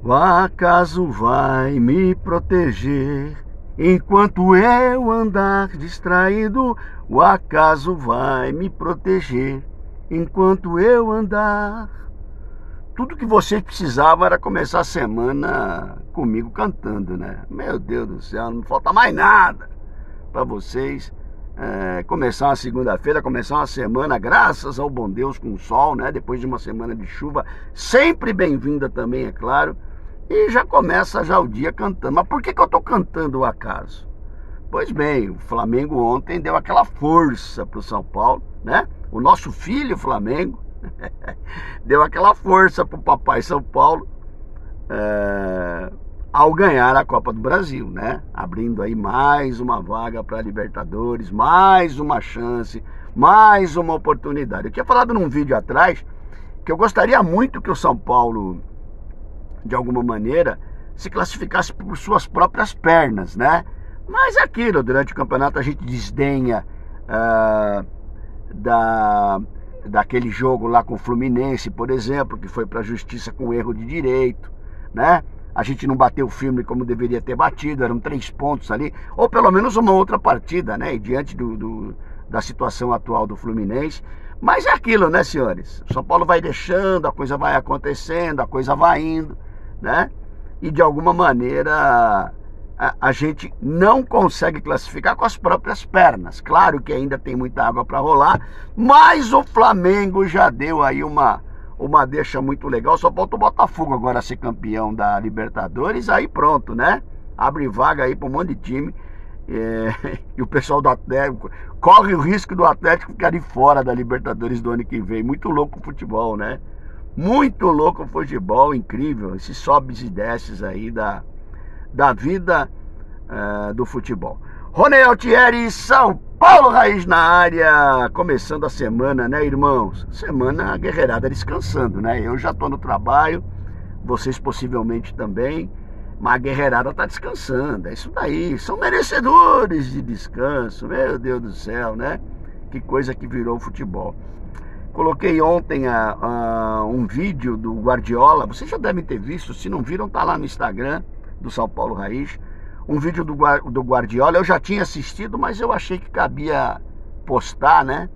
O acaso vai me proteger enquanto eu andar distraído. O acaso vai me proteger enquanto eu andar. Tudo que vocês precisavam era começar a semana comigo cantando, né? Meu Deus do céu, não falta mais nada para vocês. Começar uma segunda-feira, começar uma semana, graças ao bom Deus, com sol, né? Depois de uma semana de chuva, sempre bem-vinda também, é claro. E já começa já o dia cantando. Mas por que eu tô cantando o acaso? Pois bem, o Flamengo ontem deu aquela força pro São Paulo, né? O nosso filho Flamengo deu aquela força pro papai São Paulo ao ganhar a Copa do Brasil, né? Abrindo aí mais uma vaga para a Libertadores, mais uma chance, mais uma oportunidade. Eu tinha falado num vídeo atrás que eu gostaria muito que o São Paulo, de alguma maneira, se classificasse por suas próprias pernas, né? Mas é aquilo, durante o campeonato a gente desdenha daquele jogo lá com o Fluminense, por exemplo, que foi para a justiça com erro de direito, né? A gente não bateu firme como deveria ter batido, eram 3 pontos ali, ou pelo menos uma outra partida, né? E diante da situação atual do Fluminense. Mas é aquilo, né, senhores? O São Paulo vai deixando, a coisa vai acontecendo, a coisa vai indo, né? E de alguma maneira a gente não consegue classificar com as próprias pernas. Claro que ainda tem muita água para rolar, mas o Flamengo já deu aí uma deixa muito legal. Só falta o Botafogo agora ser campeão da Libertadores, aí pronto, né? Abre vaga aí para um monte de time. E o pessoal do Atlético corre o risco do Atlético ficar de fora da Libertadores do ano que vem. Muito louco o futebol, né? Muito louco o futebol, incrível. Esses sobes e desces aí da vida do futebol. Rony Altieri, São Paulo Raiz na área, começando a semana, né, irmãos? Semana guerreirada descansando, né? Eu já tô no trabalho, vocês possivelmente também, mas a guerreirada tá descansando, é isso daí, são merecedores de descanso, meu Deus do céu, né? Que coisa que virou o futebol. Coloquei ontem um vídeo do Guardiola, vocês já devem ter visto, se não viram, tá lá no Instagram do São Paulo Raiz. Um vídeo do Guardiola, eu já tinha assistido, mas eu achei que cabia postar, né?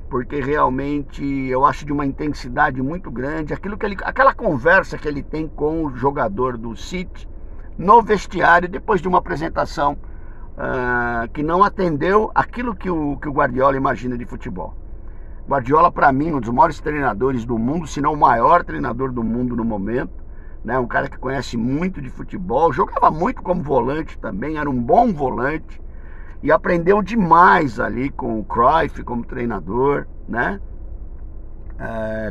Porque realmente eu acho de uma intensidade muito grande aquela conversa que ele tem com o jogador do City no vestiário, depois de uma apresentação que não atendeu aquilo que o Guardiola imagina de futebol. Guardiola, para mim, um dos maiores treinadores do mundo, se não o maior treinador do mundo no momento, né? Um cara que conhece muito de futebol, jogava muito como volante também, era um bom volante e aprendeu demais ali com o Cruyff como treinador, né?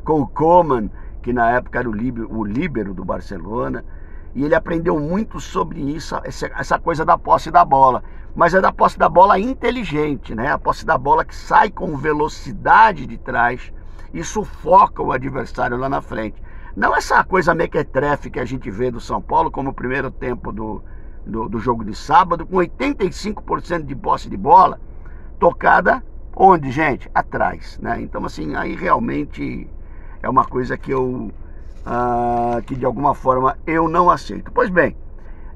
Com o Koeman, que na época era o líbero do Barcelona, e ele aprendeu muito sobre isso, essa coisa da posse da bola, mas é da posse da bola inteligente, né? A posse da bola que sai com velocidade de trás e sufoca o adversário lá na frente. Não essa coisa mequetrefe que a gente vê do São Paulo, como o primeiro tempo do jogo de sábado, com 85% de posse de bola, tocada onde, gente? Atrás, né? Então, assim, aí realmente é uma coisa que que de alguma forma eu não aceito. Pois bem,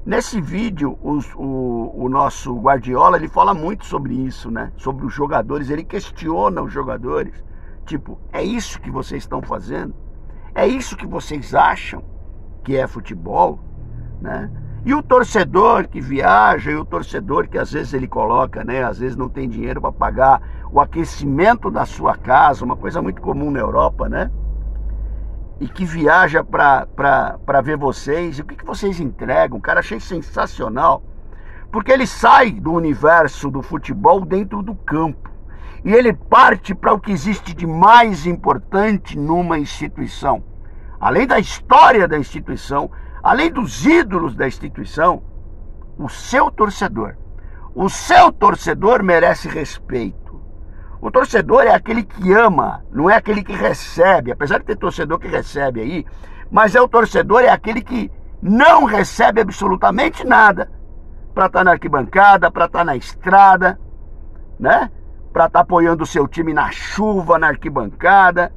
nesse vídeo, o nosso Guardiola, ele fala muito sobre isso, né? Sobre os jogadores, ele questiona os jogadores, tipo, é isso que vocês estão fazendo? É isso que vocês acham que é futebol, né? E o torcedor que viaja, e o torcedor que às vezes ele coloca, né? Às vezes não tem dinheiro para pagar o aquecimento da sua casa, uma coisa muito comum na Europa, né? E que viaja para ver vocês, e o que vocês entregam? Cara, achei sensacional, porque ele sai do universo do futebol dentro do campo. E ele parte para o que existe de mais importante numa instituição. Além da história da instituição, além dos ídolos da instituição, o seu torcedor. O seu torcedor merece respeito. O torcedor é aquele que ama, não é aquele que recebe. Apesar de ter torcedor que recebe aí, mas o torcedor é aquele que não recebe absolutamente nada para estar na arquibancada, para estar na estrada, né? Para estar apoiando o seu time na chuva, na arquibancada.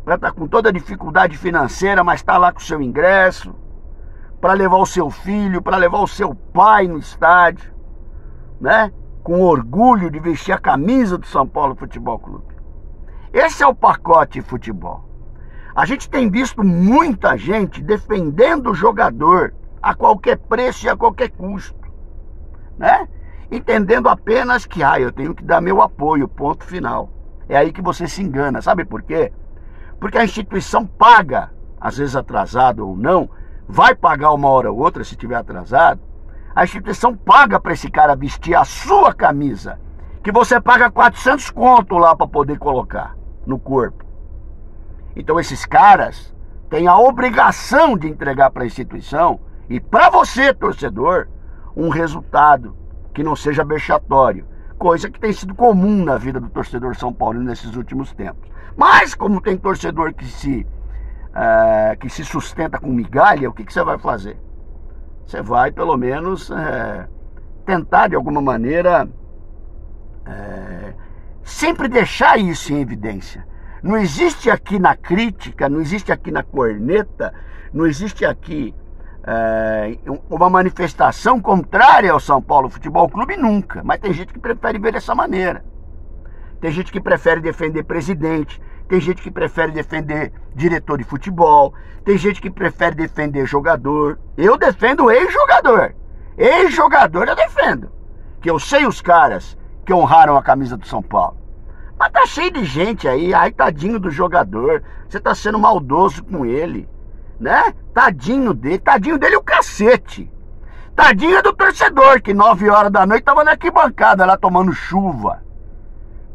para estar com toda a dificuldade financeira, mas está lá com o seu ingresso, para levar o seu filho, para levar o seu pai no estádio, né? Com orgulho de vestir a camisa do São Paulo Futebol Clube. Esse é o pacote de futebol. A gente tem visto muita gente defendendo o jogador a qualquer preço e a qualquer custo, né? Entendendo apenas que, eu tenho que dar meu apoio, ponto final. É aí que você se engana, sabe por quê? Porque a instituição paga, às vezes atrasado ou não, vai pagar uma hora ou outra se tiver atrasado. A instituição paga para esse cara vestir a sua camisa, que você paga 400 conto lá para poder colocar no corpo. Então esses caras têm a obrigação de entregar para a instituição e para você, torcedor, um resultado que não seja vexatório, coisa que tem sido comum na vida do torcedor São Paulo nesses últimos tempos. Mas como tem torcedor que se sustenta com migalha, o que você vai fazer? Você vai pelo menos tentar de alguma maneira sempre deixar isso em evidência. Não existe aqui na crítica, não existe aqui na corneta, não existe aqui uma manifestação contrária ao São Paulo Futebol Clube nunca. Mas tem gente que prefere ver dessa maneira. Tem gente que prefere defender presidente, tem gente que prefere defender diretor de futebol, tem gente que prefere defender jogador. Eu defendo ex-jogador. Ex-jogador eu defendo. Que eu sei os caras que honraram a camisa do São Paulo. Mas tá cheio de gente aí, tadinho do jogador, você tá sendo maldoso com ele, né? Tadinho dele o cacete. Tadinho do torcedor, que 9 horas da noite tava na arquibancada lá tomando chuva,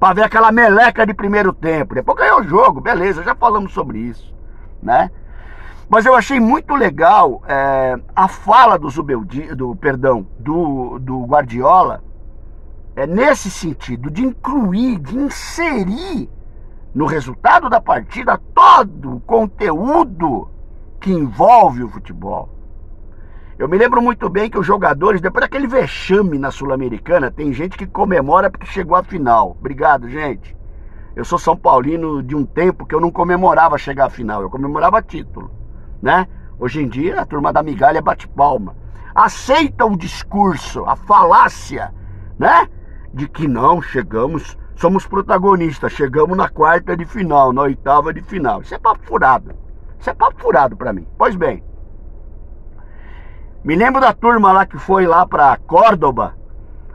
pra ver aquela meleca de primeiro tempo. Depois ganhou o jogo, beleza, já falamos sobre isso, né? Mas eu achei muito legal a fala do Guardiola, nesse sentido, de incluir, de inserir no resultado da partida todo o conteúdo que envolve o futebol. Eu me lembro muito bem que os jogadores, depois daquele vexame na Sul-Americana, tem gente que comemora porque chegou à final. Obrigado, gente. Eu sou São Paulino de um tempo que eu não comemorava chegar à final, eu comemorava título, né? Hoje em dia a turma da migalha bate palma. Aceita o discurso, a falácia, né? De que não, somos protagonistas, chegamos na quarta de final, na oitava de final. Isso é papo furado. Isso é papo furado pra mim. Pois bem, me lembro da turma lá que foi lá pra Córdoba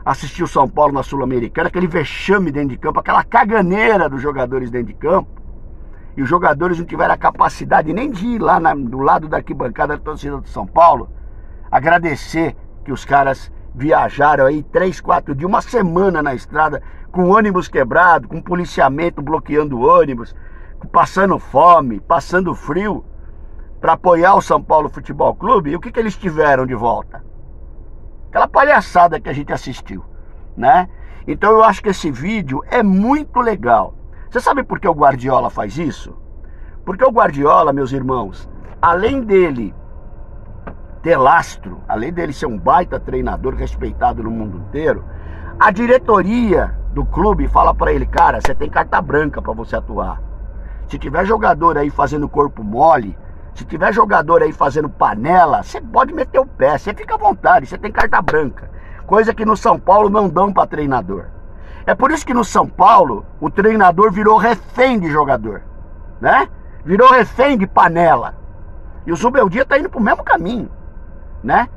assistir o São Paulo na Sul-Americana, aquele vexame dentro de campo, aquela caganeira dos jogadores dentro de campo, e os jogadores não tiveram a capacidade nem de ir lá do lado da arquibancada da torcida do São Paulo, agradecer que os caras viajaram aí 3, 4 dias, uma semana na estrada, com ônibus quebrado, com policiamento bloqueando o ônibus, passando fome, passando frio, para apoiar o São Paulo Futebol Clube. E o que eles tiveram de volta? Aquela palhaçada que a gente assistiu, né? Então eu acho que esse vídeo é muito legal. Você sabe por que o Guardiola faz isso? Porque o Guardiola, meus irmãos, além dele ter lastro, além dele ser um baita treinador respeitado no mundo inteiro, a diretoria do clube fala para ele: cara, você tem carta branca para você atuar. Se tiver jogador aí fazendo corpo mole, se tiver jogador aí fazendo panela, você pode meter o pé, você fica à vontade, você tem carta branca. Coisa que no São Paulo não dão para treinador. É por isso que no São Paulo o treinador virou refém de jogador, né? Virou refém de panela. E o Zubeldia tá indo pro mesmo caminho, né?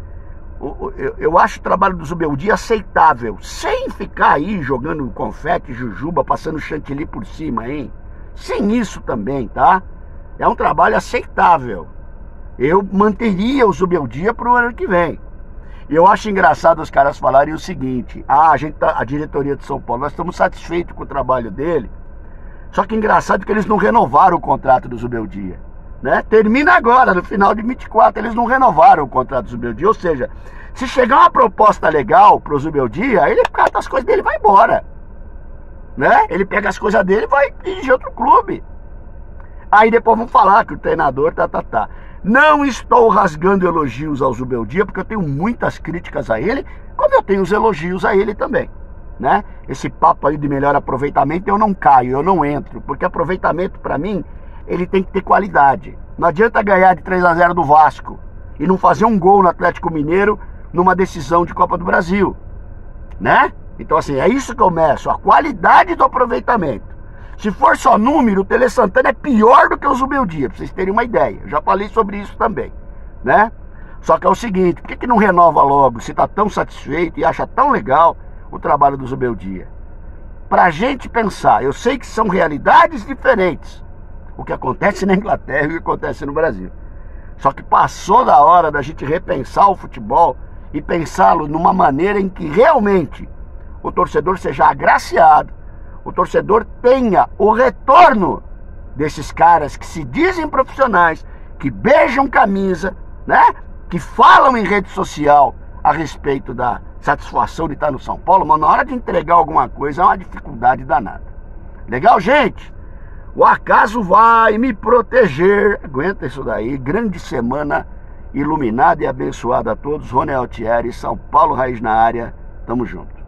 Eu acho o trabalho do Zubeldia aceitável, sem ficar aí jogando confete, jujuba, passando chantilly por cima, hein? Sem isso também, tá? É um trabalho aceitável. Eu manteria o Zubeldia pro ano que vem. E eu acho engraçado os caras falarem o seguinte: a diretoria de São Paulo, nós estamos satisfeitos com o trabalho dele. Só que engraçado que eles não renovaram o contrato do Zubeldia, né? Termina agora, no final de 24, eles não renovaram o contrato do Zubeldia. Ou seja, se chegar uma proposta legal pro Zubeldia, ele cata as coisas dele e vai embora, né? Ele pega as coisas dele e vai dirigir outro clube. Aí depois vão falar que o treinador Não estou rasgando elogios ao Zubeldia, porque eu tenho muitas críticas a ele, como eu tenho os elogios a ele também, né? Esse papo aí de melhor aproveitamento eu não caio, eu não entro, porque aproveitamento para mim ele tem que ter qualidade. Não adianta ganhar de 3-0 do Vasco e não fazer um gol no Atlético Mineiro numa decisão de Copa do Brasil, né? Então assim, é isso que eu meço, a qualidade do aproveitamento. Se for só número, o Tele Santana é pior do que o Zubeldia, pra vocês terem uma ideia. Eu já falei sobre isso também, né? Só que é o seguinte, por que não renova logo, se tá tão satisfeito e acha tão legal o trabalho do Zubeldia? Pra gente pensar, eu sei que são realidades diferentes, o que acontece na Inglaterra e o que acontece no Brasil. Só que passou da hora da gente repensar o futebol e pensá-lo numa maneira em que realmente o torcedor seja agraciado, o torcedor tenha o retorno desses caras que se dizem profissionais, que beijam camisa, né? Que falam em rede social a respeito da satisfação de estar no São Paulo, mas na hora de entregar alguma coisa é uma dificuldade danada. Legal, gente? O acaso vai me proteger. Aguenta isso daí. Grande semana iluminada e abençoada a todos. Rony Altieri, São Paulo Raiz na área. Tamo junto.